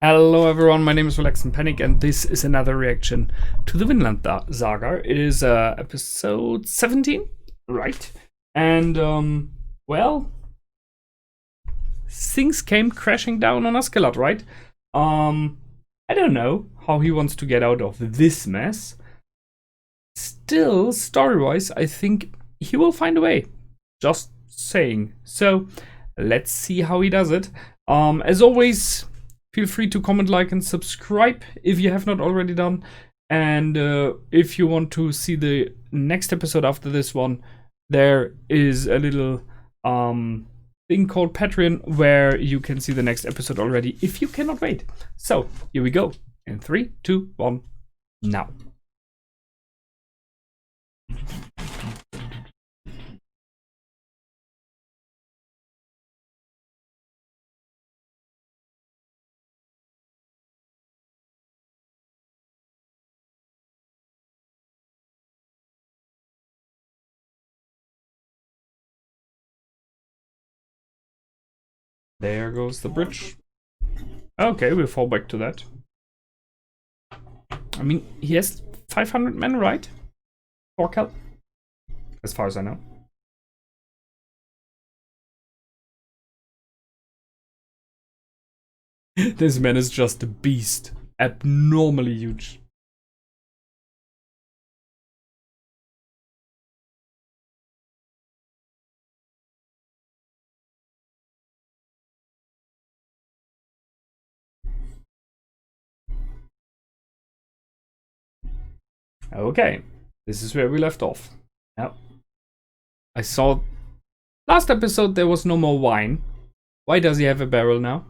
Hello everyone, my name is Relax and Panic and this is another reaction to the Vinland Saga. It is episode 17, right? And well, things came crashing down on Askelad, right? I don't know how he wants to get out of this mess. Still, story-wise, I think he will find a way. Just saying. So, let's see how he does it. As always, feel free to comment, like, and subscribe if you have not already done. And if you want to see the next episode after this one, there is a little thing called Patreon where you can see the next episode already if you cannot wait. So, here we go. In 3, 2, 1, now. There goes the bridge. Okay, we'll fall back to that. I mean, he has 500 men, right? Thorkel? As far as I know. This man is just a beast. Abnormally huge. Okay, this is where we left off. Now, I saw last episode there was no more wine. Why does he have a barrel now?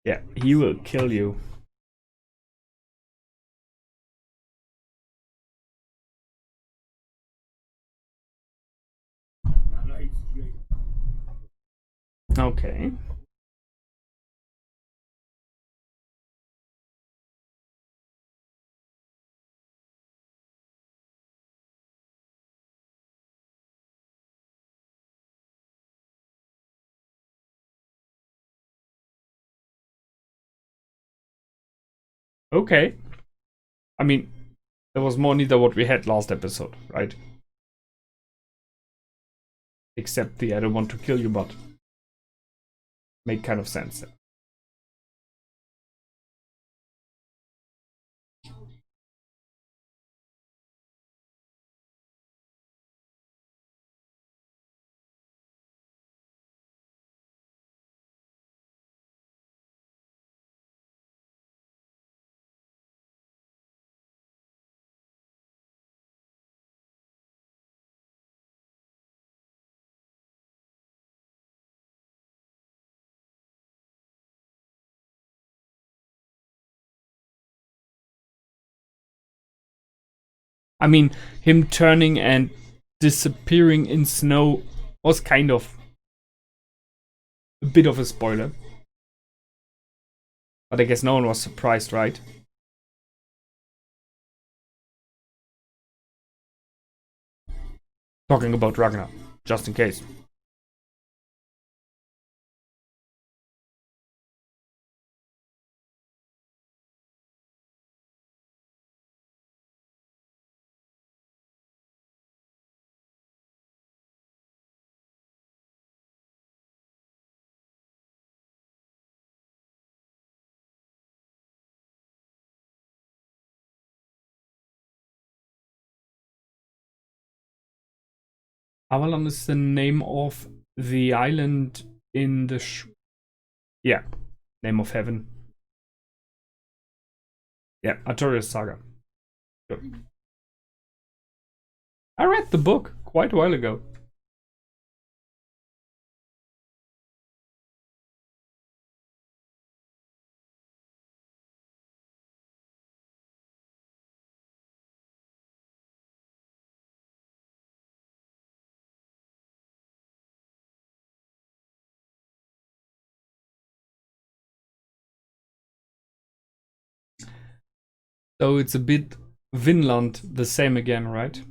Yeah, he will kill you. Okay. Okay. I mean, there was more neither what we had last episode, right? Except the I don't want to kill you, but made kind of sense. I mean, him turning and disappearing in snow was kind of a bit of a spoiler. But I guess no one was surprised, right? Talking about Ragnar, just in case. Avalon is the name of the island in the yeah, name of heaven. Yeah, Artorias Saga. Sure. I read the book quite a while ago. So it's a bit Vinland the same again, right?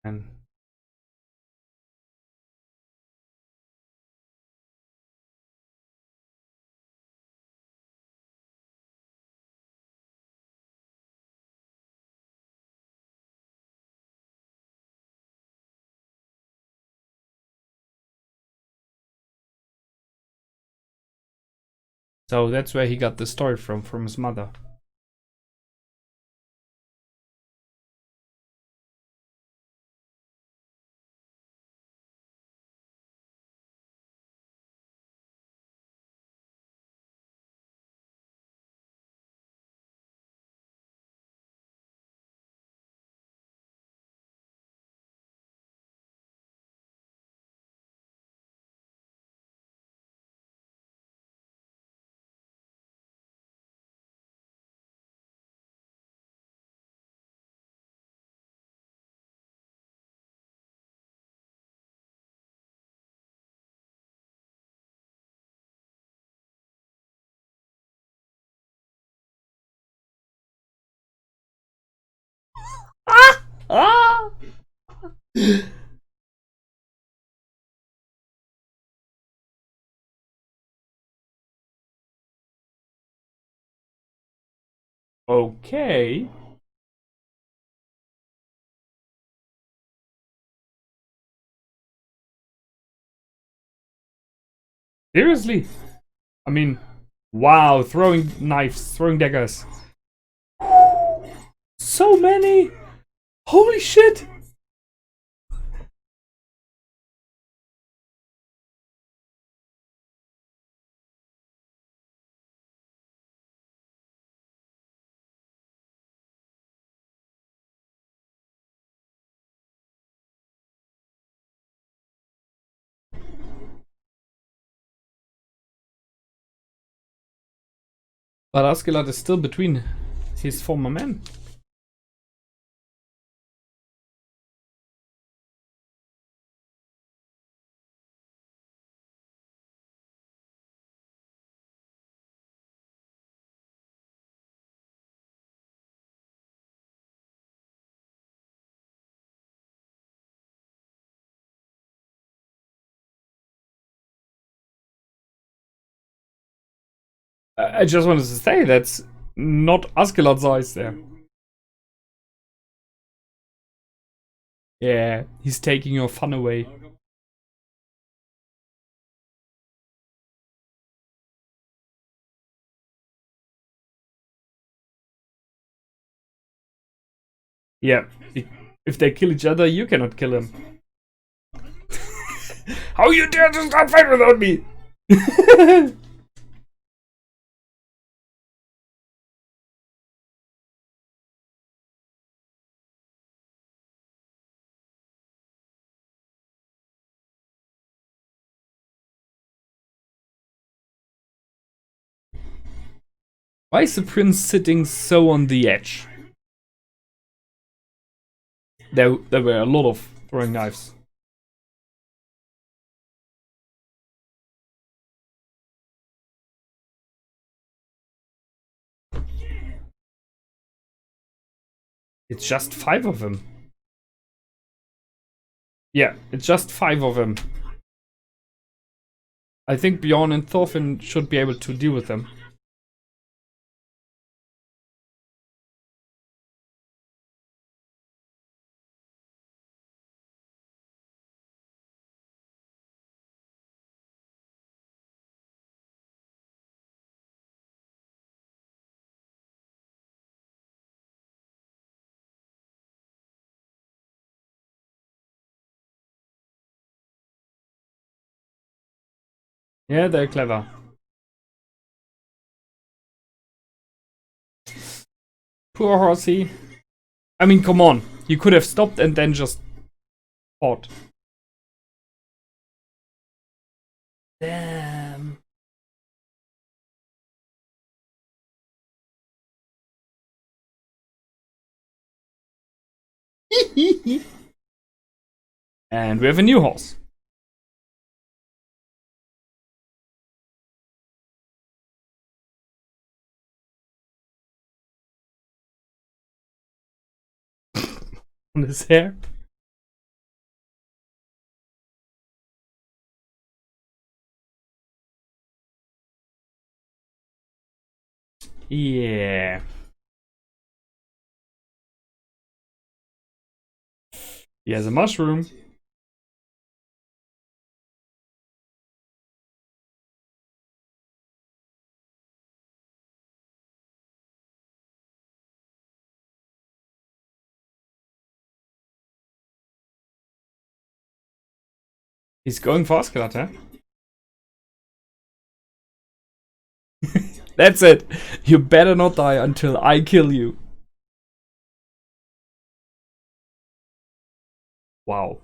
And so that's where he got the story from his mother. Ah! Ah! Okay. Seriously? I mean, wow, throwing knives, throwing daggers. So many! Holy shit! But Askelad is still between his former men. I just wanted to say that's not Askelad's eyes there. Yeah, he's taking your fun away. Yeah, if they kill each other, you cannot kill him. How you dare to start fight without me? Why is the prince sitting so on the edge? There were a lot of throwing knives. It's just 5 of them. Yeah, it's just 5 of them. I think Bjorn and Thorfin should be able to deal with them. Yeah, they're clever. Poor horsey. I mean, come on. You could have stopped and then just fought. Damn. And we have a new horse. On his hair. Yeah. He has a mushroom. He's going for Askelad, huh? That's it. You better not die until I kill you. Wow.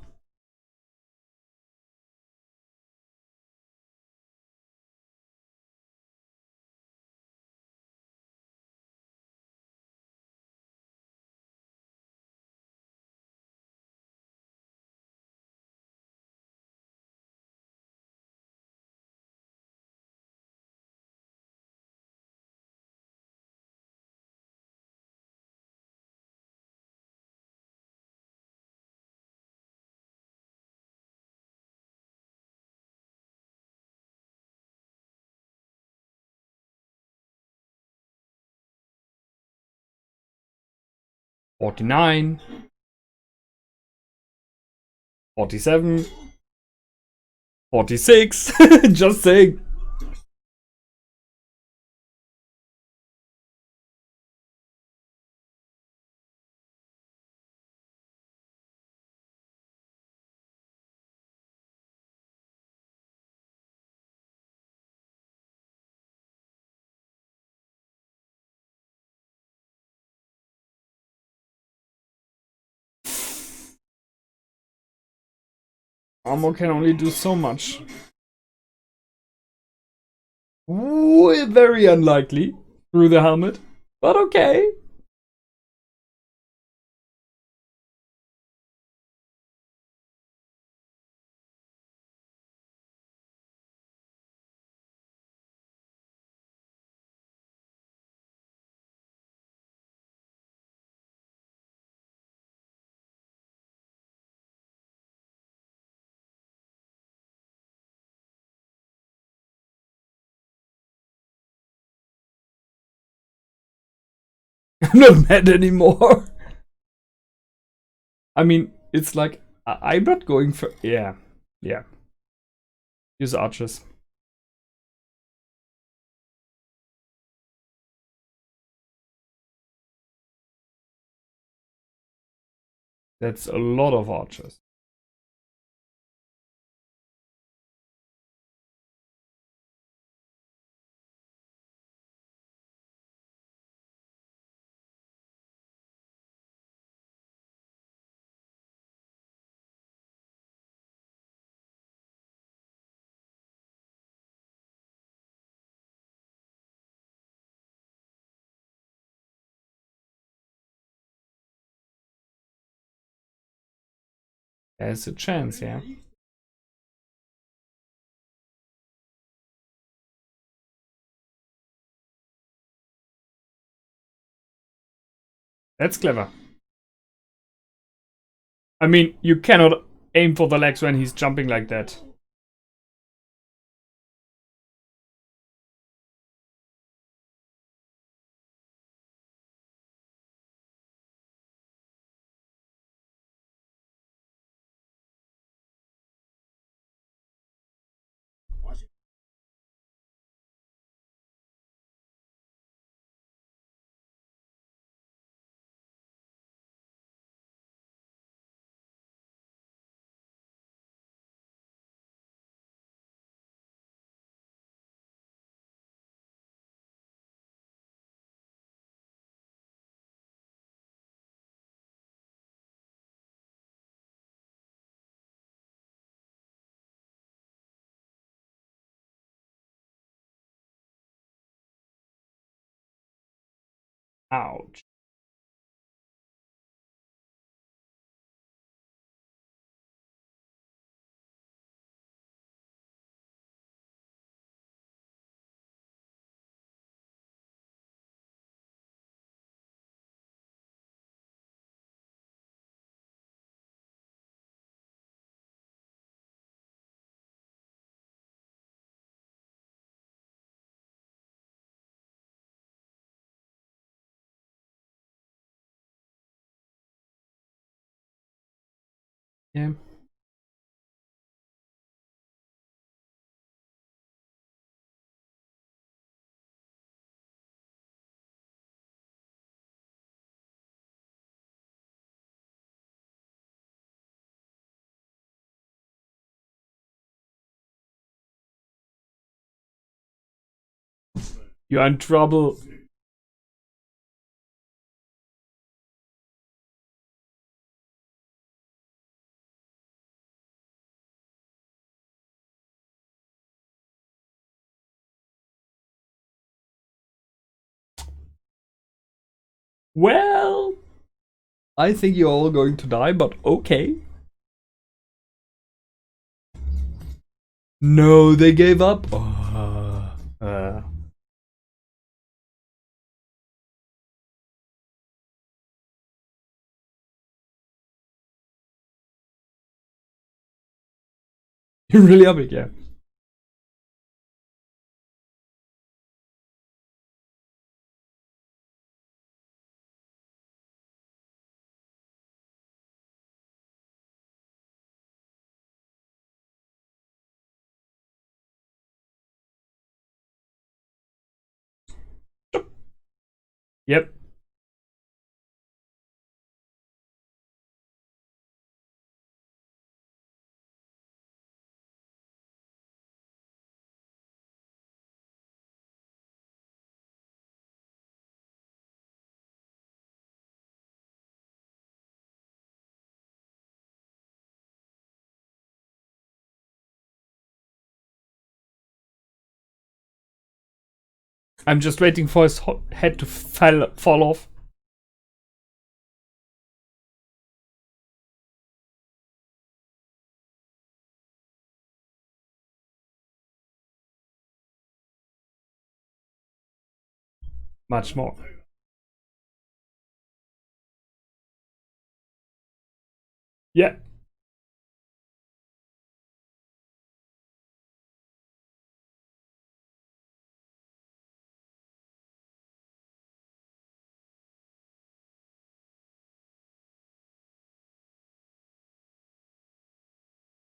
$49. 47. 46. Just saying. Armor can only do so much. Ooh, very unlikely through the helmet, but okay. I'm not mad anymore. I mean, it's like I'm not going for. Yeah, yeah. Use archers. That's a lot of archers. There's a chance, yeah. That's clever. I mean, you cannot aim for the legs when he's jumping like that. Ouch. Yeah. You're in trouble. Well, I think you're all going to die, but okay. No, they gave up. You're really epic, yeah. Yep. I'm just waiting for his head to fall off. Much more. Yeah.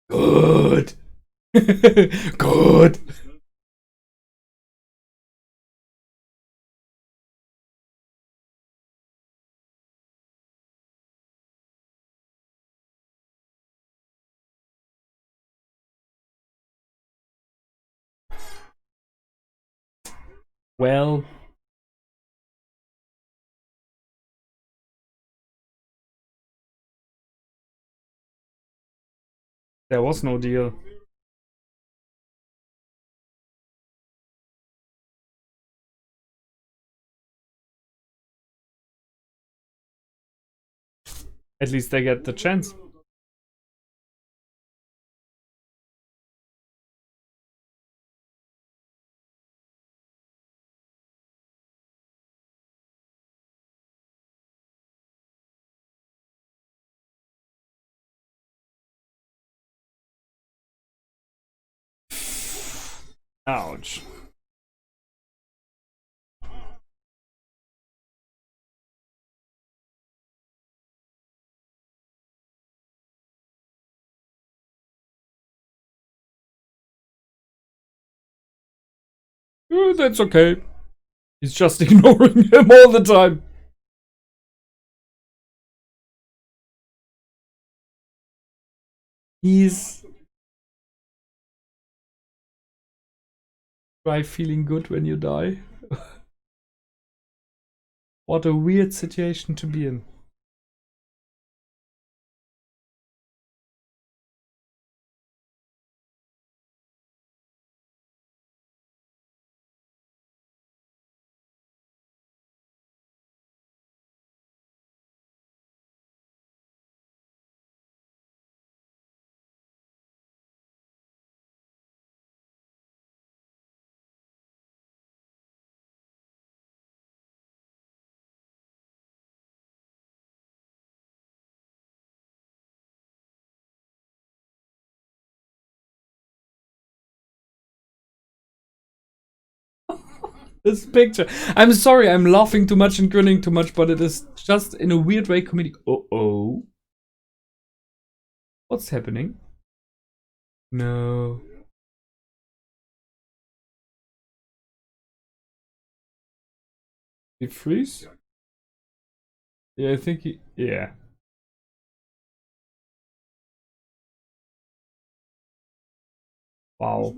Good. Good. Well, there was no deal. At least they get the chance. Ouch. That's okay. He's just ignoring him all the time. He's... Try feeling good when you die. What a weird situation to be in. This picture. I'm sorry, I'm laughing too much and grinning too much, but it is just in a weird way comedic. Uh-oh. What's happening? No. He freeze? Yeah, I think he... Yeah. Wow.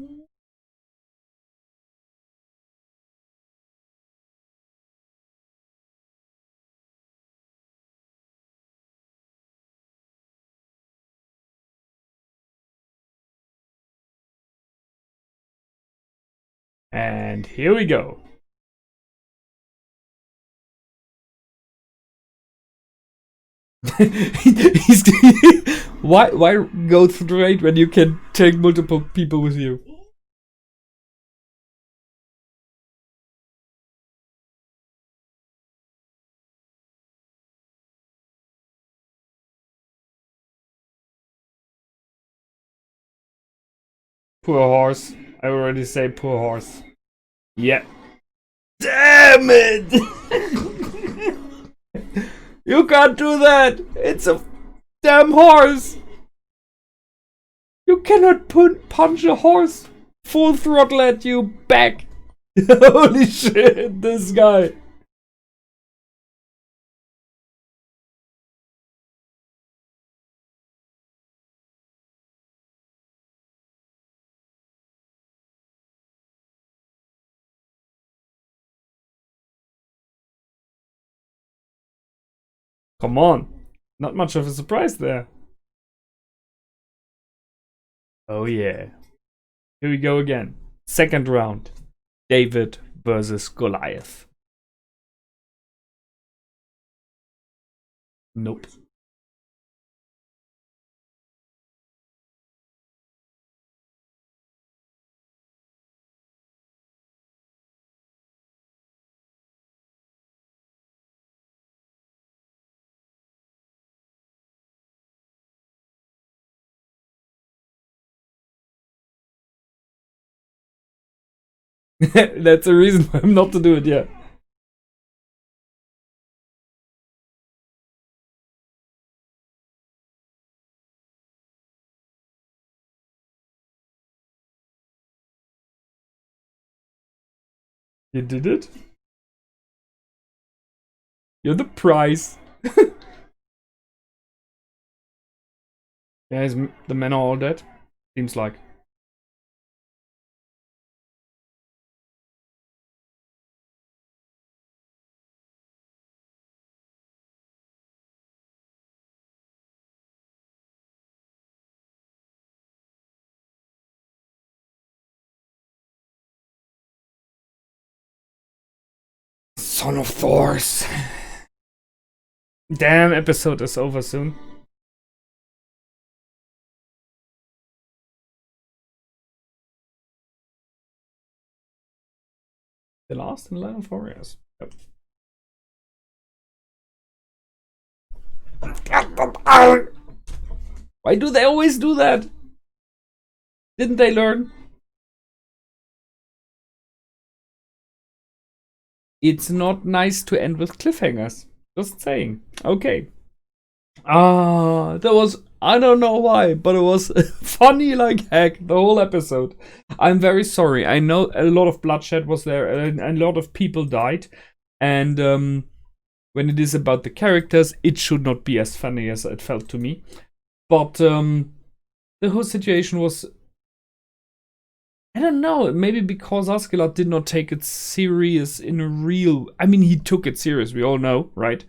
And here we go. He's why go straight when you can take multiple people with you? Poor horse. I already say poor horse. Yeah. Damn it! You can't do that! It's a damn horse! You cannot punch a horse full throttle at you back! Holy shit, this guy! Come on. Not much of a surprise there. Oh yeah. Here we go again. Second round. David versus Goliath. Nope. That's a reason for him not to do it yet. You did it? You're the prize. Yeah, the men are all dead. Seems like. Son of Thors. Damn, episode is over soon. The last in line of warriors. Yep. Why do they always do that? Didn't they learn? It's not nice to end with cliffhangers. Just saying. Okay. That was, I don't know why, but it was funny like heck, the whole episode. I'm very sorry. I know a lot of bloodshed was there and a lot of people died. And when it is about the characters, it should not be as funny as it felt to me. But the whole situation was, I don't know, maybe because Askelad did not take it serious in a real... I mean, he took it serious, we all know, right?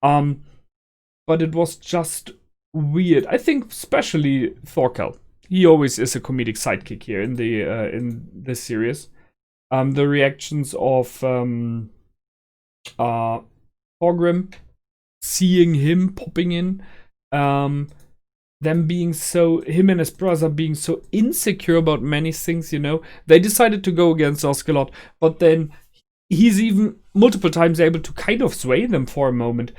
But it was just weird. I think especially Thorkel. He always is a comedic sidekick here in the series. The reactions of Thorgrim, seeing him popping in, them being so, him and his brother being so insecure about many things, you know. They decided to go against Askelad, but then he's even multiple times able to kind of sway them for a moment.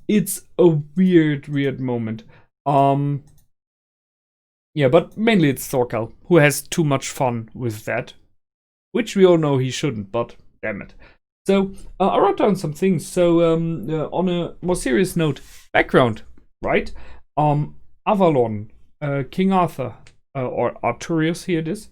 It's a weird moment. Yeah, but mainly it's Thorkel, who has too much fun with that. Which we all know he shouldn't, but damn it. So, I wrote down some things. So, on a more serious note, background, right? Avalon, King Arthur, or Arturius, here it is.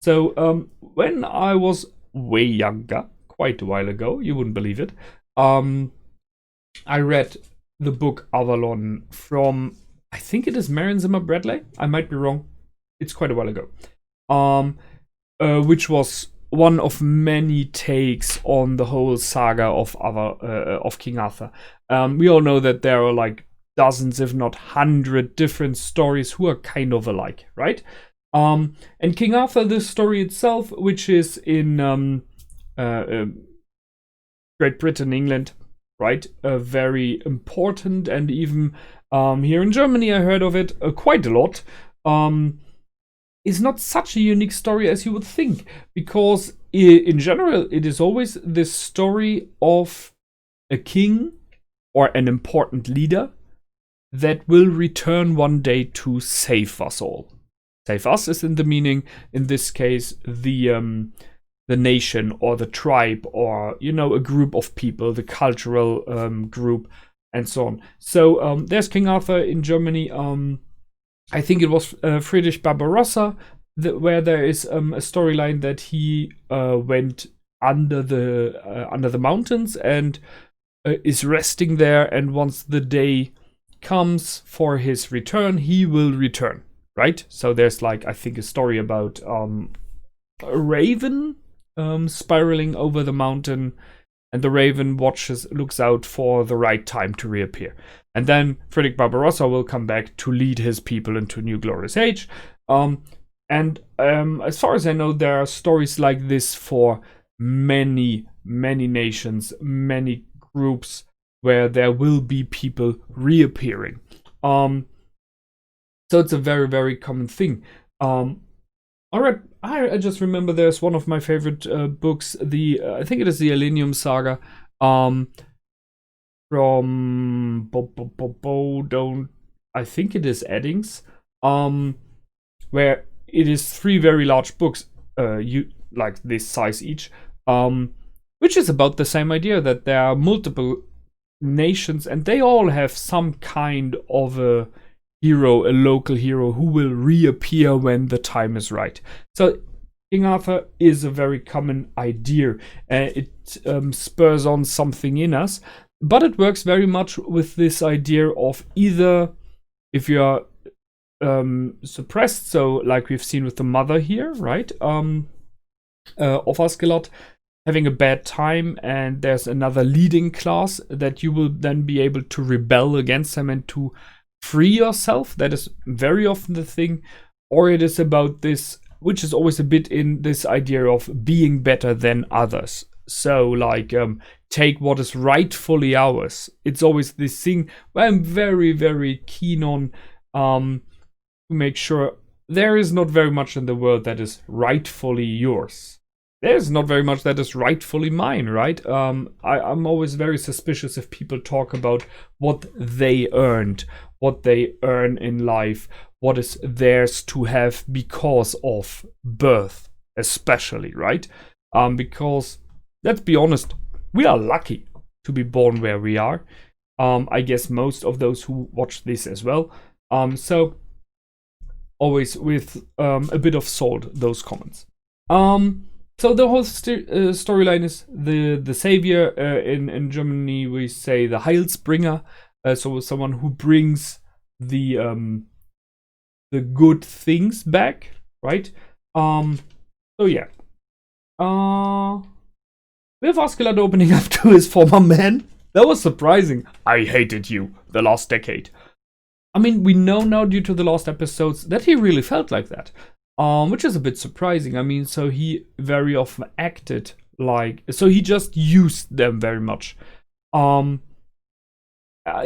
So when I was way younger, quite a while ago, you wouldn't believe it, I read the book Avalon from, I think it is Marion Zimmer Bradley. I might be wrong. It's quite a while ago. Which was one of many takes on the whole saga of King Arthur. We all know that there are like dozens, if not 100 different stories who are kind of alike, right? And King Arthur, the story itself, which is in Great Britain, England, right? Very important, and even here in Germany, I heard of it quite a lot. Is not such a unique story as you would think, because in general, it is always this story of a king or an important leader that will return one day to save us all. Save us is in the meaning, in this case, the nation or the tribe, or a group of people, the cultural group, and so on. So there's King Arthur in Germany. I think it was Friedrich Barbarossa, where there is a storyline that he went under the mountains and is resting there, and once the day comes for his return, he will return, right? So there's like, I think, a story about a raven spiraling over the mountain, and the raven looks out for the right time to reappear. And then Friedrich Barbarossa will come back to lead his people into a new glorious age. And as far as I know, there are stories like this for many, many nations, many groups, where there will be people reappearing. So it's a very, very common thing. Alright, I just remember there's one of my favorite books, I think it is the Millennium Saga, from I think it is Eddings, where it is 3 very large books, like this size each, which is about the same idea, that there are multiple nations and they all have some kind of a hero, a local hero, who will reappear when the time is right. So King Arthur is a very common idea. It spurs on something in us, but it works very much with this idea of either, if you are suppressed, so like we've seen with the mother here, right, of Askelad, having a bad time, and there's another leading class that you will then be able to rebel against them and to free yourself. That is very often the thing. Or it is about this, which is always a bit in this idea of being better than others. So like take what is rightfully ours. It's always this thing where I'm very, very keen on to make sure there is not very much in the world that is rightfully yours. There's not very much that is rightfully mine, right? I'm always very suspicious if people talk about what they earned, what they earn in life, what is theirs to have because of birth, especially, right? Because, let's be honest, we are lucky to be born where we are. I guess most of those who watch this as well. So, always with a bit of salt, those comments. So the whole storyline is the savior. In Germany, we say the Heilsbringer. So someone who brings the good things back, right? So yeah. With Askelad opening up to his former man, that was surprising. I hated you the last decade. I mean, we know now due to the last episodes that he really felt like that. Which is a bit surprising. I mean, so he very often acted like, so he just used them very much. I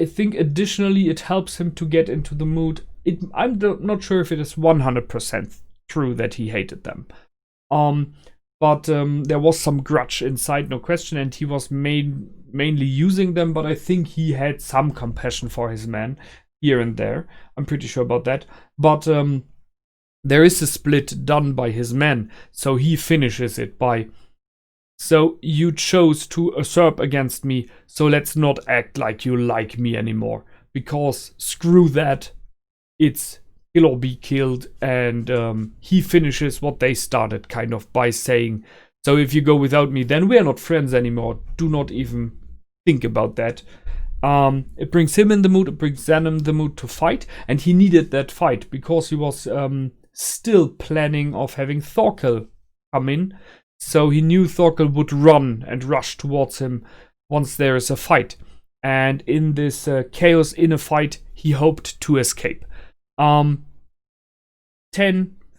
think additionally it helps him to get into the mood. I'm not sure if it is 100% true that he hated them. But there was some grudge inside, no question, and he was mainly using them, but I think he had some compassion for his men here and there. I'm pretty sure about that. But there is a split done by his men, so he finishes it by, so you chose to usurp against me, so let's not act like you like me anymore, because screw that. it's kill or be killed, and he finishes what they started, kind of by saying, so if you go without me, then we're not friends anymore. Do not even think about that. It brings him in the mood, it brings Zan in the mood to fight, and he needed that fight because he was still planning of having Thorkel come in. So he knew Thorkel would run and rush towards him once there is a fight. And in this chaos in a fight, he hoped to escape. 10,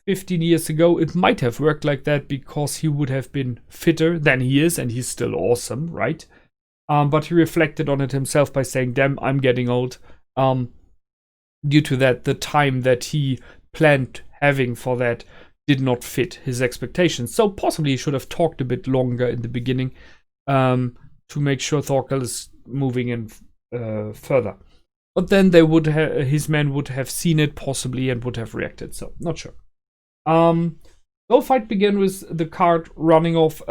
15 years ago, it might have worked like that because he would have been fitter than he is, and he's still awesome, right? But he reflected on it himself by saying, damn, I'm getting old. Due to that, the time that he planned having for that did not fit his expectations. So possibly he should have talked a bit longer in the beginning to make sure Thorkel is moving in further. But then they would his men would have seen it possibly and would have reacted. So not sure. The fight began with the cart running off,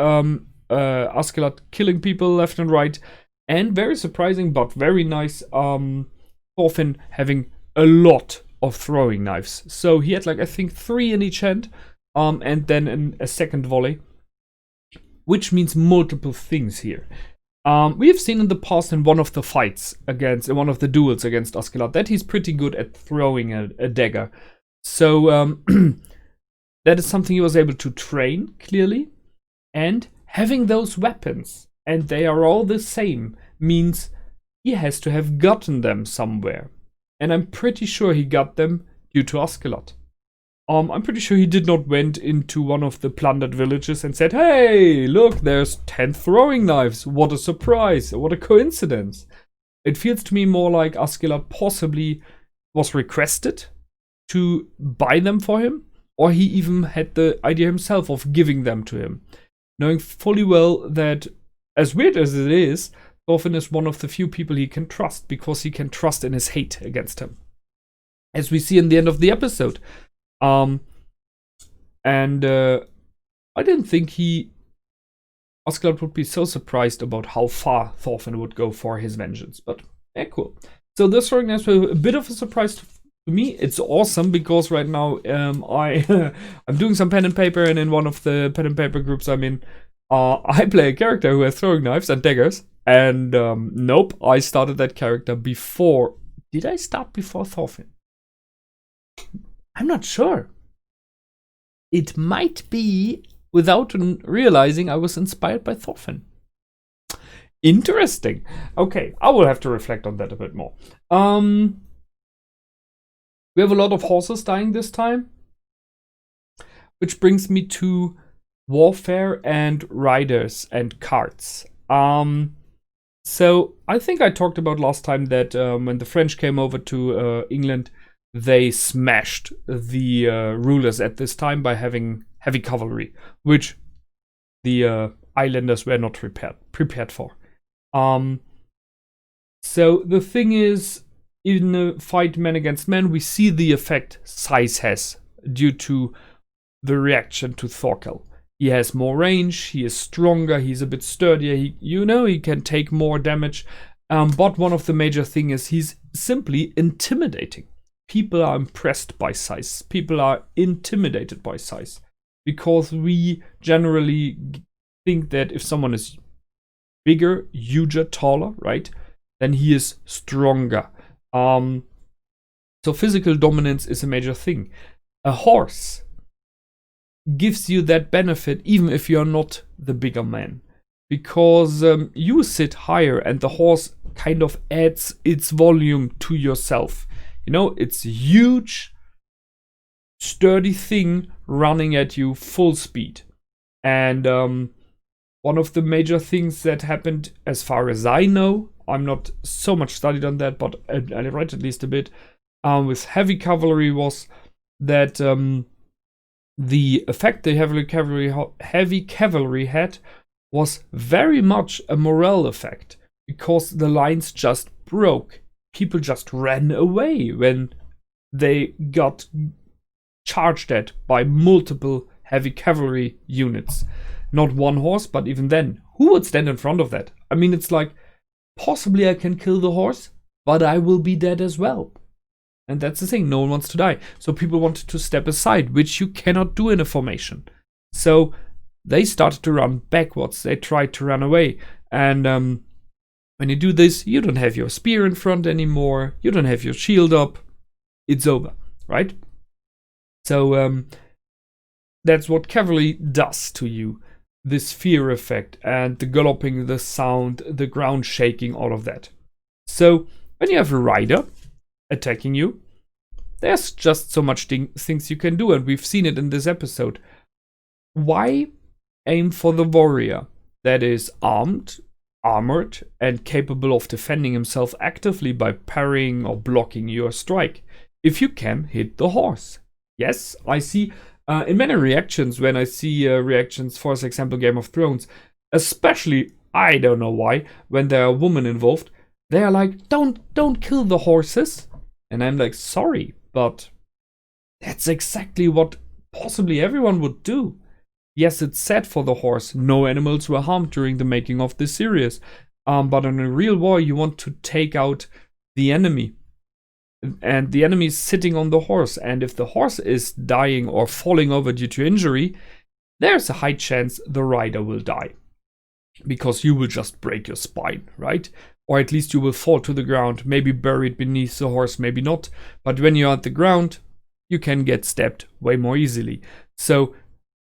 Askelad killing people left and right, and very surprising but very nice, Thorfin having a lot of throwing knives. So he had, like, I think 3 in each hand, and then a second volley, which means multiple things here. We have seen in the past in one of the fights in one of the duels against Askelad that he's pretty good at throwing a dagger. So that is something he was able to train, clearly. And having those weapons, and they are all the same, means he has to have gotten them somewhere. And I'm pretty sure he got them due to Askelad. I'm pretty sure he did not went into one of the plundered villages and said, hey, look, there's 10 throwing knives. What a surprise. What a coincidence. It feels to me more like Askelad possibly was requested to buy them for him, or he even had the idea himself of giving them to him, knowing fully well that, as weird as it is, Thorfin is one of the few people he can trust, because he can trust in his hate against him, as we see in the end of the episode. I didn't think Askelad would be so surprised about how far Thorfin would go for his vengeance, but yeah, cool. So this throwing knives were a bit of a surprise to me. It's awesome because right now I'm doing some pen and paper, and in one of the pen and paper groups I'm in, I play a character who has throwing knives and daggers, and nope, I started that character before. Did I start before Thorfin? I'm not sure. It might be without realizing I was inspired by Thorfin. Interesting. Okay, I will have to reflect on that a bit more. We have a lot of horses dying this time, which brings me to warfare and riders and carts. So I think I talked about last time that when the French came over to England, they smashed the rulers at this time by having heavy cavalry, which the islanders were not prepared for. So the thing is, in a fight man against man, we see the effect size has due to the reaction to Thorkel. He has more range, he is stronger, he's a bit sturdier, he can take more damage. But one of the major things is he's simply intimidating. People are impressed by size. People are intimidated by size. Because we generally think that if someone is bigger, huger, taller, right, then he is stronger. So physical dominance is a major thing. A horse gives you that benefit even if you're not the bigger man. Because you sit higher and the horse kind of adds its volume to yourself. It's a huge, sturdy thing running at you full speed. And one of the major things that happened, as far as I know, I'm not so much studied on that, but I read at least a bit, with heavy cavalry was that the effect the heavy cavalry had was very much a morale effect, because the lines just broke. People just ran away when they got charged at by multiple heavy cavalry units. Not one horse, but even then, who would stand in front of that? I mean, it's like, possibly I can kill the horse, but I will be dead as well. And that's the thing, no one wants to die. So people wanted to step aside, which you cannot do in a formation. So they started to run backwards. They tried to run away. And when you do this, you don't have your spear in front anymore. You don't have your shield up. It's over, right? So that's what cavalry does to you. This fear effect and the galloping, the sound, the ground shaking, all of that. So when you have a rider attacking you, there's just so much things you can do, and we've seen it in this episode. Why aim for the warrior that is armed, armored, and capable of defending himself actively by parrying or blocking your strike, if you can hit the horse? Yes, I see in many reactions, when I see reactions, for example, Game of Thrones, especially, I don't know why, when there are women involved, they are like, don't kill the horses. And I'm like, sorry, but that's exactly what possibly everyone would do. Yes, it's sad for the horse. No animals were harmed during the making of this series. But in a real war, you want to take out the enemy. And the enemy is sitting on the horse. And if the horse is dying or falling over due to injury, there's a high chance the rider will die. Because you will just break your spine, right? Or at least you will fall to the ground, maybe buried beneath the horse, maybe not. But when you're at the ground, you can get stabbed way more easily. So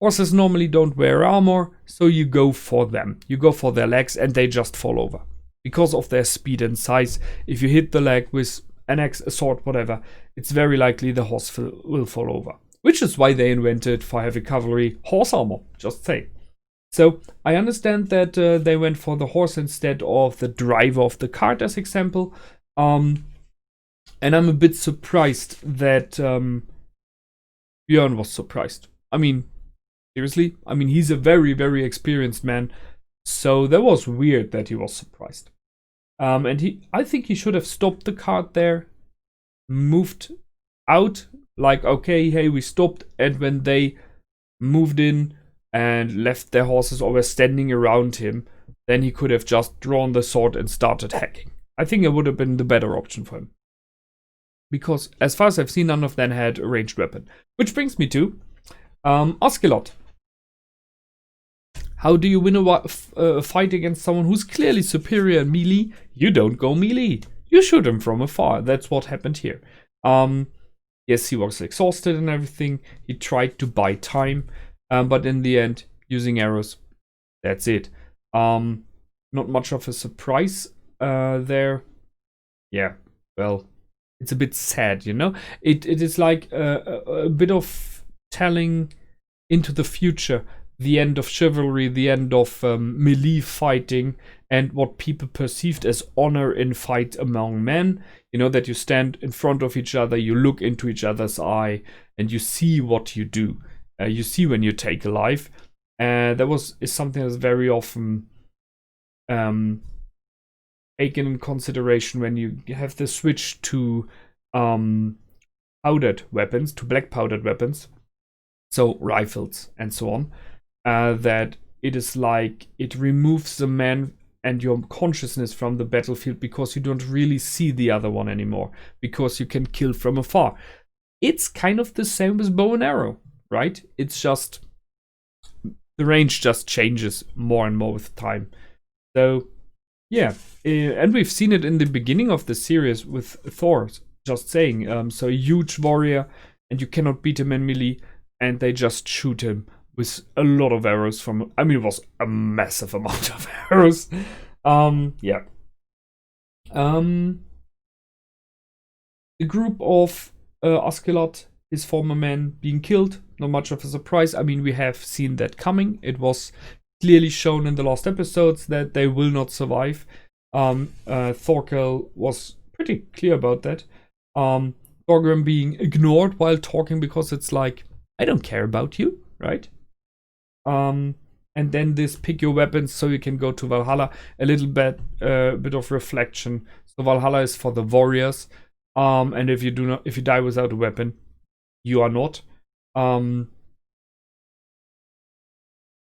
horses normally don't wear armor, so you go for them. You go for their legs and they just fall over. Because of their speed and size, if you hit the leg with an axe, a sword, whatever, it's very likely the horse will fall over. Which is why they invented for heavy cavalry horse armor, just say. So I understand that they went for the horse instead of the driver of the cart as example. And I'm a bit surprised that Björn was surprised. I mean, seriously? I mean, he's a very, very experienced man. So that was weird that he was surprised. And I think he should have stopped the cart there, moved out, like, okay, hey, we stopped. And when they moved in and left their horses or were standing around him, then he could have just drawn the sword and started hacking. I think it would have been the better option for him. Because as far as I've seen, none of them had a ranged weapon. Which brings me to Askelad. How do you win a fight against someone who's clearly superior in melee? You don't go melee. You shoot him from afar. That's what happened here. Yes, he was exhausted and everything. He tried to buy time. But in the end, using arrows, that's it. Not much of a surprise there. Yeah, well, it's a bit sad, you know? It is like a bit of telling into the future, the end of chivalry, the end of melee fighting, and what people perceived as honor in fight among men. You know, that you stand in front of each other, you look into each other's eye, and you see what you do. You see when you take a life. That is something that's very often taken in consideration when you have the switch to powdered weapons, to black powdered weapons, so rifles and so on. That it is like it removes the man and your consciousness from the battlefield because you don't really see the other one anymore because you can kill from afar. It's kind of the same with bow and arrow. Right? It's just the range just changes more and more with time. So yeah, and we've seen it in the beginning of the series with Thor. Just saying, so a huge warrior, and you cannot beat him in melee, and they just shoot him with a lot of arrows from. I mean, it was a massive amount of arrows. Yeah. The group of Askelad, his former men, being killed. Not much of a surprise. I mean, we have seen that coming. It was clearly shown in the last episodes that they will not survive. Thorkel was pretty clear about that. Thorgrim being ignored while talking because it's like, I don't care about you, right? And then this pick your weapons so you can go to Valhalla. A little bit of reflection. So Valhalla is for the warriors. And if you die without a weapon, you are not. And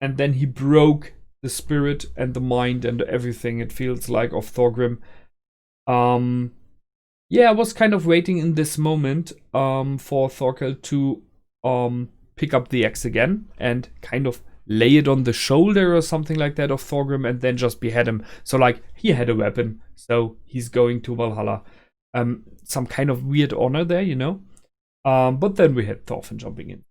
then he broke the spirit and the mind and everything, it feels like, of Thorgrim. yeah, I was kind of waiting in this moment for Thorkel to pick up the axe again and kind of lay it on the shoulder or something like that of Thorgrim and then just behead him. So like he had a weapon, so he's going to Valhalla. Some kind of weird honor there, you know. But then we had Thorfin jumping in.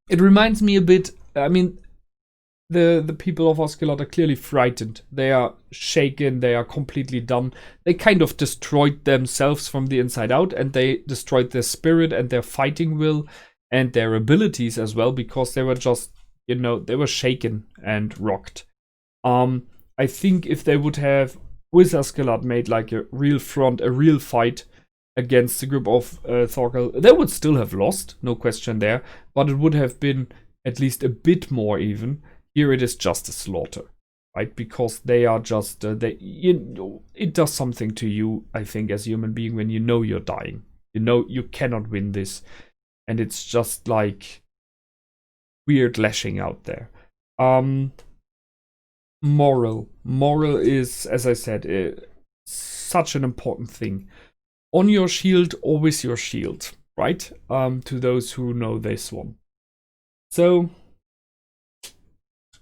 It reminds me a bit. I mean, the people of Askelad are clearly frightened. They are shaken. They are completely done. They kind of destroyed themselves from the inside out, and they destroyed their spirit and their fighting will and their abilities as well, because they were just, you know, they were shaken and rocked. I think if they would have, with Askelad, made like a real front, a real fight against the group of Thorkel, they would still have lost, no question there, but it would have been at least a bit more even. Here it is just a slaughter, right? Because they are just, it does something to you, I think, as a human being when you know you're dying. You know you cannot win this. And it's just like weird lashing out there. Moral is, as I said, such an important thing. On your shield, always your shield, right? To those who know this one. So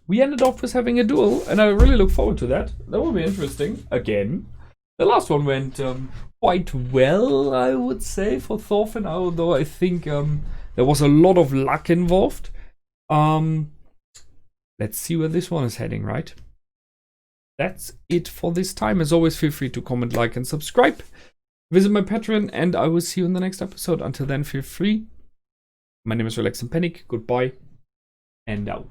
we ended off with having a duel, and I really look forward to that. That will be interesting. Again, the last one went quite well, I would say, for Thorfin, although I think there was a lot of luck involved. Let's see where this one is heading, right? That's it for this time. As always, feel free to comment, like, and subscribe. Visit my Patreon, and I will see you in the next episode. Until then, feel free. My name is Relax and Panic. Goodbye, and out.